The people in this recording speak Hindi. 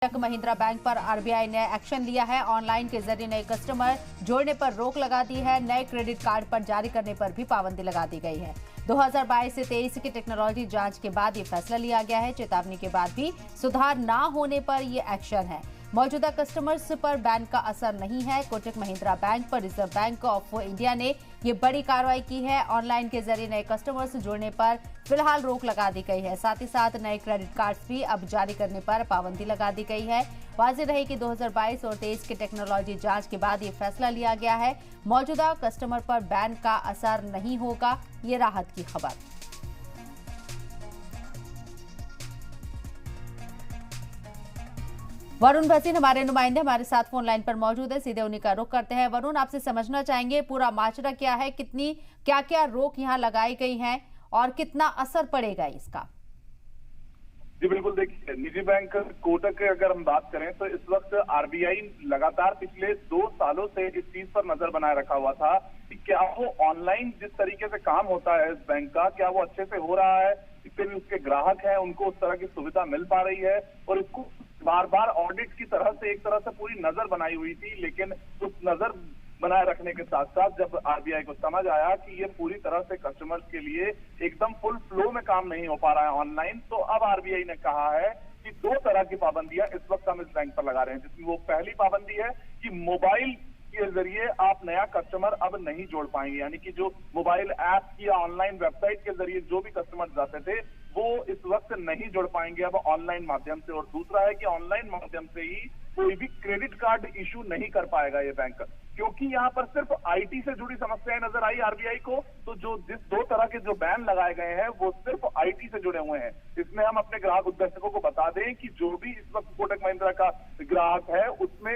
कोटक महिंद्रा बैंक पर आरबीआई ने एक्शन लिया है। ऑनलाइन के जरिए नए कस्टमर जोड़ने पर रोक लगा दी है। नए क्रेडिट कार्ड पर जारी करने पर भी पाबंदी लगा दी गई है। 2022 से 23 की टेक्नोलॉजी जांच के बाद ये फैसला लिया गया है। चेतावनी के बाद भी सुधार न होने पर ये एक्शन है। मौजूदा कस्टमर्स पर बैन का असर नहीं है। कोटक महिंद्रा बैंक पर रिजर्व बैंक ऑफ इंडिया ने ये बड़ी कार्रवाई की है। ऑनलाइन के जरिए नए कस्टमर्स जोड़ने पर फिलहाल रोक लगा दी गई है। साथ ही साथ नए क्रेडिट कार्ड्स भी अब जारी करने पर पाबंदी लगा दी गई है। वाज़ेह रहे कि 2022 और 23 की टेक्नोलॉजी जांच के बाद ये फैसला लिया गया है। मौजूदा कस्टमर पर बैन का असर नहीं होगा, ये राहत की खबर। वरुण भसीन हमारे नुमाइंदे हमारे साथ फोन लाइन पर मौजूद है, सीधे उन्हीं का रुख करते हैं। वरुण, आपसे समझना चाहेंगे पूरा माजरा क्या है, क्या क्या रोक यहां लगाई गई हैं और कितना असर पड़ेगा इसका? जी बिल्कुल, देखिए निजी बैंक कोटक की अगर हम बात करें तो इस वक्त आरबीआई लगातार पिछले 2 सालों से इस चीज पर नजर बनाए रखा हुआ था कि क्या वो ऑनलाइन जिस तरीके से काम होता है इस बैंक का, क्या वो अच्छे से हो रहा है, जितने भी उसके ग्राहक हैं उनको उस तरह की सुविधा मिल पा रही है। और इसको बार बार ऑडिट की तरह से एक तरह से पूरी नजर बनाई हुई थी, लेकिन उस नजर बनाए रखने के साथ साथ जब आरबीआई को समझ आया कि ये पूरी तरह से कस्टमर्स के लिए एकदम फुल फ्लो में काम नहीं हो पा रहा है ऑनलाइन, तो अब आरबीआई ने कहा है कि 2 तरह की पाबंदियां इस वक्त हम इस बैंक पर लगा रहे हैं। जिसमें वो पहली पाबंदी है कि मोबाइल के जरिए आप नया कस्टमर अब नहीं जोड़ पाएंगे, यानी कि जो मोबाइल ऐप या ऑनलाइन वेबसाइट के जरिए जो भी कस्टमर जाते थे वो इस वक्त नहीं जोड़ पाएंगे अब ऑनलाइन माध्यम से। और दूसरा है कि ऑनलाइन माध्यम से ही कोई भी क्रेडिट कार्ड इशू नहीं कर पाएगा ये बैंक, क्योंकि यहाँ पर सिर्फ आईटी से जुड़ी समस्याएं नजर आई आरबीआई को। तो जिस 2 तरह के जो बैन लगाए गए हैं वो सिर्फ आईटी से जुड़े हुए हैं। इसमें हम अपने ग्राहक दर्शकों को बता दें कि जो भी इस वक्त कोटक महिंद्रा का ग्राहक है उसमें